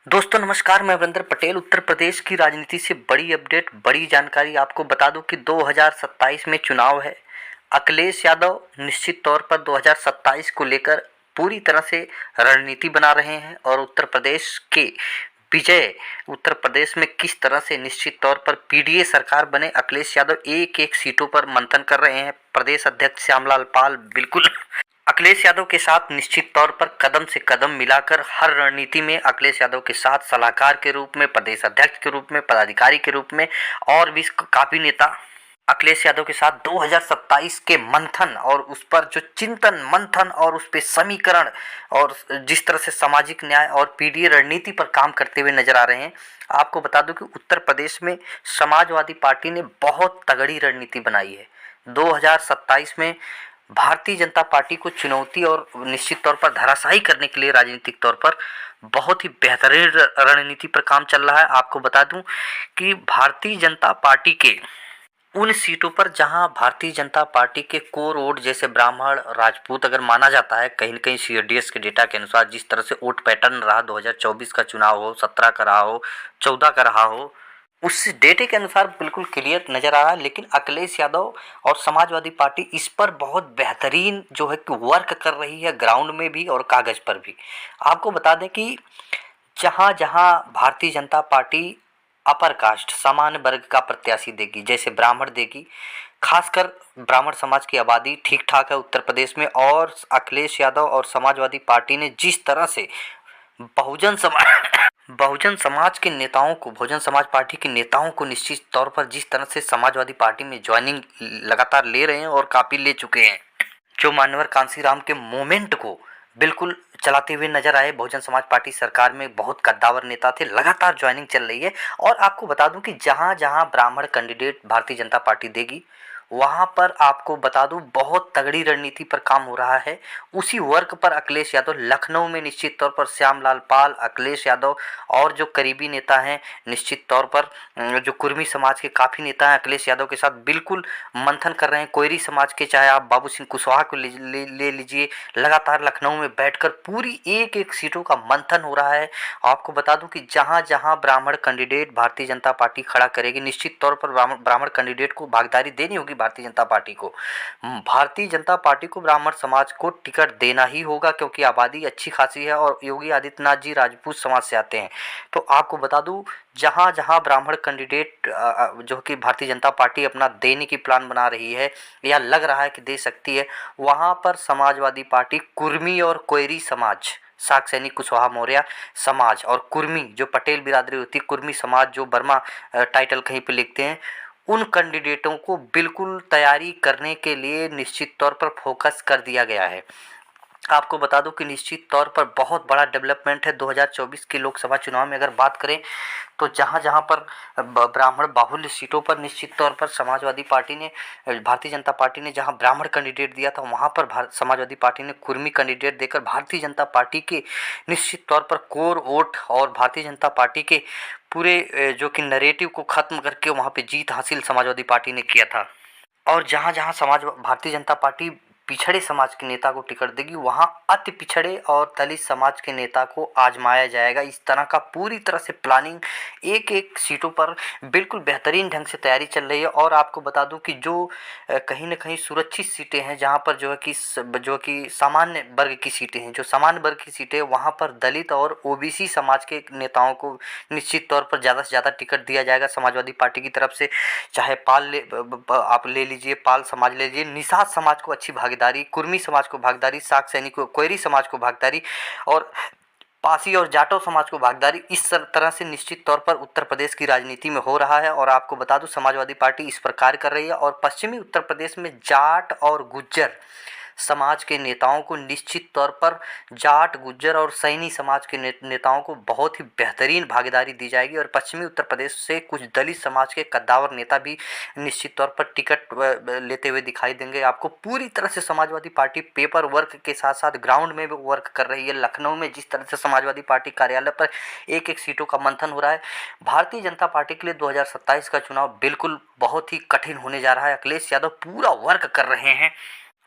दोस्तों नमस्कार, मैं वीरेंद्र पटेल। उत्तर प्रदेश की राजनीति से बड़ी अपडेट, बड़ी जानकारी आपको बता दूं कि 2027 में चुनाव है। अखिलेश यादव निश्चित तौर पर 2027 को लेकर पूरी तरह से रणनीति बना रहे हैं और उत्तर प्रदेश के विजय, उत्तर प्रदेश में किस तरह से निश्चित तौर पर पीडीए सरकार बने, अखिलेश यादव एक एक सीटों पर मंथन कर रहे हैं। प्रदेश अध्यक्ष श्यामलाल पाल बिल्कुल अखिलेश यादव के साथ निश्चित तौर पर कदम से कदम मिलाकर हर रणनीति में अखिलेश यादव के साथ सलाहकार के रूप में, प्रदेश अध्यक्ष के रूप में, पदाधिकारी के रूप में और भी काफी नेता अखिलेश यादव के साथ 2027 के मंथन और उस पर जो चिंतन मंथन और उस पे समीकरण और जिस तरह से सामाजिक न्याय और पीडीए रणनीति पर काम करते हुए नजर आ रहे हैं। आपको बता दूं कि उत्तर प्रदेश में समाजवादी पार्टी ने बहुत तगड़ी रणनीति बनाई है। 2027 में भारतीय जनता पार्टी को चुनौती और निश्चित तौर पर धराशायी करने के लिए राजनीतिक तौर पर बहुत ही बेहतरीन रणनीति पर काम चल रहा है। आपको बता दूं कि भारतीय जनता पार्टी के उन सीटों पर जहां भारतीय जनता पार्टी के कोर वोट जैसे ब्राह्मण, राजपूत अगर माना जाता है, कहीं न कहीं सीडीएस के डेटा के अनुसार जिस तरह से वोट पैटर्न रहा, 2024 का चुनाव हो, 17 का रहा हो, 14 का रहा हो, उस डेटे के अनुसार बिल्कुल क्लियर नजर आ रहा है। लेकिन अखिलेश यादव और समाजवादी पार्टी इस पर बहुत बेहतरीन जो है कि वर्क कर रही है, ग्राउंड में भी और कागज पर भी। आपको बता दें कि जहां जहां Bharatiya Janata party upper caste सामान्य वर्ग का प्रत्याशी देगी, जैसे ब्राह्मण देगी, खासकर ब्राह्मण समाज की आबादी ठीक ठाक है उत्तर प्रदेश में, और अखिलेश यादव और समाजवादी पार्टी ने जिस तरह से बहुजन समाज बहुजन समाज के नेताओं को, बहुजन समाज पार्टी के नेताओं को निश्चित तौर पर जिस तरह से समाजवादी पार्टी में ज्वाइनिंग लगातार ले रहे हैं और काफी ले चुके हैं, जो मान्यवर कांसीराम के मूवमेंट को बिल्कुल चलाते हुए नजर आए। बहुजन समाज पार्टी सरकार में बहुत कद्दावर नेता थे, लगातार ज्वाइनिंग चल रही है। और आपको बता दूं कि जहां जहां ब्राह्मण कैंडिडेट भारतीय जनता पार्टी देगी, वहां पर आपको बता दूं बहुत तगड़ी रणनीति पर काम हो रहा है। उसी वर्क पर अखिलेश यादव लखनऊ में निश्चित तौर पर श्यामलाल पाल, अखिलेश यादव और जो करीबी नेता हैं, निश्चित तौर पर जो कुर्मी समाज के काफ़ी नेता हैं, अखिलेश यादव के साथ बिल्कुल मंथन कर रहे हैं। कोयरी समाज के चाहे आप बाबू सिंह कुशवाहा को ले लीजिए, लगातार लखनऊ में बैठकर पूरी एक एक सीटों का मंथन हो रहा है। आपको बता दूं कि जहां जहां ब्राह्मण कैंडिडेट भारतीय जनता पार्टी खड़ा करेगी, निश्चित तौर पर ब्राह्मण कैंडिडेट को भागीदारी देनी होगी। भारतीय जनता पार्टी को, भारतीय जनता पार्टी को ब्राह्मण समाज को टिकट देना ही होगा, क्योंकि आबादी अच्छी खासी है और योगी आदित्यनाथ जी राजपूत समाज से आते हैं। तो आपको बता दूं जहां जहां ब्राह्मण कैंडिडेट जो कि भारतीय जनता पार्टी अपना देने की प्लान बना रही है या लग रहा है कि दे सकती है, वहां पर समाजवादी पार्टी कुर्मी और कोयरी समाज, साक सैनिक कुशवाहा मौर्य समाज और कुर्मी जो पटेल बिरादरी होती है, कुर्मी समाज जो वर्मा टाइटल कहीं पे लिखते हैं, उन कैंडिडेटों को बिल्कुल तैयारी करने के लिए निश्चित तौर पर फोकस कर दिया गया है। आपको बता दूं कि निश्चित तौर पर बहुत बड़ा डेवलपमेंट है 2024 के लोकसभा चुनाव में। अगर बात करें तो जहां जहां पर ब्राह्मण बाहुल्य सीटों पर निश्चित तौर पर समाजवादी पार्टी ने, भारतीय जनता पार्टी ने जहां ब्राह्मण कैंडिडेट दिया था, वहां पर समाजवादी पार्टी ने कुर्मी कैंडिडेट देकर भारतीय जनता पार्टी के निश्चित तौर पर कोर वोट और भारतीय जनता पार्टी के पूरे जो कि नरेटिव को खत्म करके वहां पे जीत हासिल समाजवादी पार्टी ने किया था। और जहां जहां भारतीय जनता पार्टी पिछड़े समाज के नेता को टिकट देगी, वहां अति पिछड़े और दलित समाज के नेता को आजमाया जाएगा। इस तरह का पूरी तरह से प्लानिंग एक एक सीटों पर बिल्कुल बेहतरीन ढंग से तैयारी चल रही है। और आपको बता दूं कि जो कहीं ना कहीं सुरक्षित सीटें हैं, जहां पर जो कि सामान्य वर्ग की सीटें हैं, जो सामान्य वर्ग की सीटें, वहां पर दलित और ओबीसी समाज के नेताओं को निश्चित तौर पर ज़्यादा से ज़्यादा टिकट दिया जाएगा समाजवादी पार्टी की तरफ से। चाहे आप ले लीजिए, पाल समाज ले लीजिए, निषाद समाज को अच्छी भागीदारी, कुर्मी समाज को भागीदारी, साक सैनिक को, कोयरी समाज को भागीदारी और पासी और जाटो समाज को भागीदारी, इस तरह से निश्चित तौर पर उत्तर प्रदेश की राजनीति में हो रहा है। और आपको बता दूं समाजवादी पार्टी इस पर कार्य कर रही है। और पश्चिमी उत्तर प्रदेश में जाट और गुज्जर समाज के नेताओं को निश्चित तौर पर, जाट, गुज्जर और सैनी समाज के नेताओं को बहुत ही बेहतरीन भागीदारी दी जाएगी। और पश्चिमी उत्तर प्रदेश से कुछ दलित समाज के कद्दावर नेता भी निश्चित तौर पर टिकट लेते हुए दिखाई देंगे। आपको पूरी तरह से समाजवादी पार्टी पेपर वर्क के साथ साथ ग्राउंड में भी वर्क कर रही है। लखनऊ में जिस तरह से समाजवादी पार्टी कार्यालय पर एक एक सीटों का मंथन हो रहा है, भारतीय जनता पार्टी के लिए 2027 का चुनाव बिल्कुल बहुत ही कठिन होने जा रहा है। अखिलेश यादव पूरा वर्क कर रहे हैं।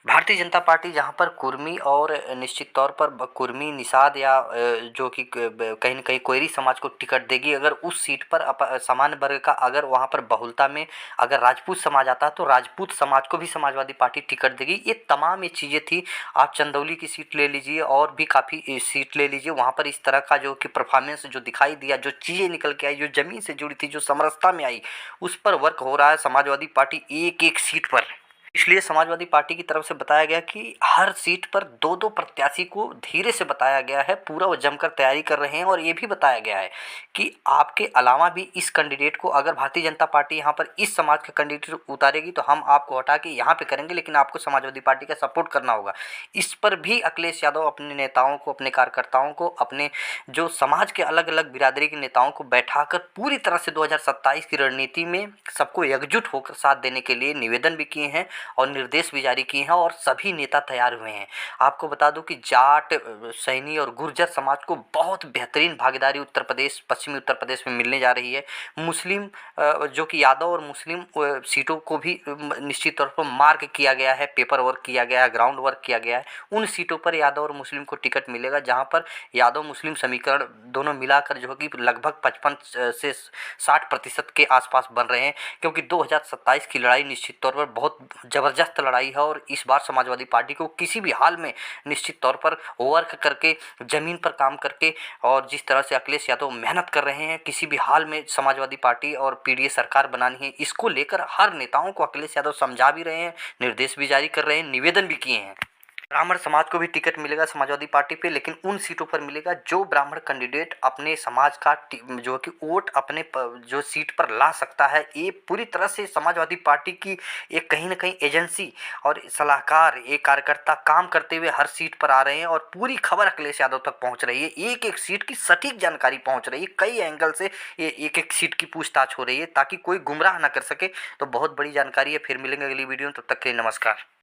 भारतीय जनता पार्टी जहाँ पर कुर्मी और निश्चित तौर पर कुर्मी निषाद या जो कि कहीं न कहीं कोयरी समाज को टिकट देगी, अगर उस सीट पर सामान्य वर्ग का अगर वहाँ पर बहुलता में अगर राजपूत समाज आता है तो राजपूत समाज को भी समाजवादी पार्टी टिकट देगी। ये तमाम ये चीज़ें थी। आप चंदौली की सीट ले लीजिए और भी काफ़ी सीट ले लीजिए, वहाँ पर इस तरह का जो कि परफॉर्मेंस जो दिखाई दिया, जो चीज़ें निकल के आई, जो ज़मीन से जुड़ी थी, जो समरसता में आई, उस पर वर्क हो रहा है समाजवादी पार्टी एक-एक सीट पर। इसलिए समाजवादी पार्टी की तरफ से बताया गया कि हर सीट पर दो दो प्रत्याशी को धीरे से बताया गया है, पूरा वो जमकर तैयारी कर रहे हैं। और ये भी बताया गया है कि आपके अलावा भी इस कैंडिडेट को, अगर भारतीय जनता पार्टी यहाँ पर इस समाज का कैंडिडेट उतारेगी तो हम आपको हटा के यहाँ पे करेंगे, लेकिन आपको समाजवादी पार्टी का सपोर्ट करना होगा। इस पर भी अखिलेश यादव अपने नेताओं को, अपने कार्यकर्ताओं को, अपने जो समाज के अलग अलग बिरादरी के नेताओं को बैठाकर पूरी तरह से 2027 की रणनीति में सबको एकजुट होकर साथ देने के लिए निवेदन भी किए हैं और निर्देश भी जारी किए हैं और सभी नेता तैयार हुए हैं। आपको बता दूं कि जाट, सैनी और गुर्जर समाज को बहुत बेहतरीन भागीदारी उत्तर प्रदेश, पश्चिमी उत्तर प्रदेश में मिलने जा रही है। मुस्लिम जो कि यादव और मुस्लिम सीटों को भी निश्चित तौर पर मार्क किया गया है, पेपर वर्क किया गया है, ग्राउंड वर्क किया गया है। उन सीटों पर यादव और मुस्लिम को टिकट मिलेगा जहां पर यादव मुस्लिम समीकरण दोनों मिलाकर जो कि लगभग 55 से 60% के आसपास बन रहे हैं, क्योंकि 2027 की लड़ाई निश्चित तौर पर बहुत ज़बरदस्त लड़ाई है। और इस बार समाजवादी पार्टी को किसी भी हाल में निश्चित तौर पर वर्क करके, ज़मीन पर काम करके, और जिस तरह से अखिलेश यादव मेहनत कर रहे हैं, किसी भी हाल में समाजवादी पार्टी और पीडीए सरकार बनानी है, इसको लेकर हर नेताओं को अखिलेश यादव समझा भी रहे हैं, निर्देश भी जारी कर रहे हैं, निवेदन भी किए हैं। ब्राह्मण समाज को भी टिकट मिलेगा समाजवादी पार्टी पे, लेकिन उन सीटों पर मिलेगा जो ब्राह्मण कैंडिडेट अपने समाज का जो कि वोट अपने जो सीट पर ला सकता है। ये पूरी तरह से समाजवादी पार्टी की एक कहीं ना कहीं एजेंसी और सलाहकार, एक कार्यकर्ता काम करते हुए हर सीट पर आ रहे हैं और पूरी खबर अखिलेश यादव तक पहुंच रही है। एक एक सीट की सटीक जानकारी पहुंच रही है, कई एंगल से ये एक एक सीट की पूछताछ हो रही है ताकि कोई गुमराह ना कर सके। तो बहुत बड़ी जानकारी है। फिर मिलेंगे अगली वीडियो में, तब तक के लिए नमस्कार।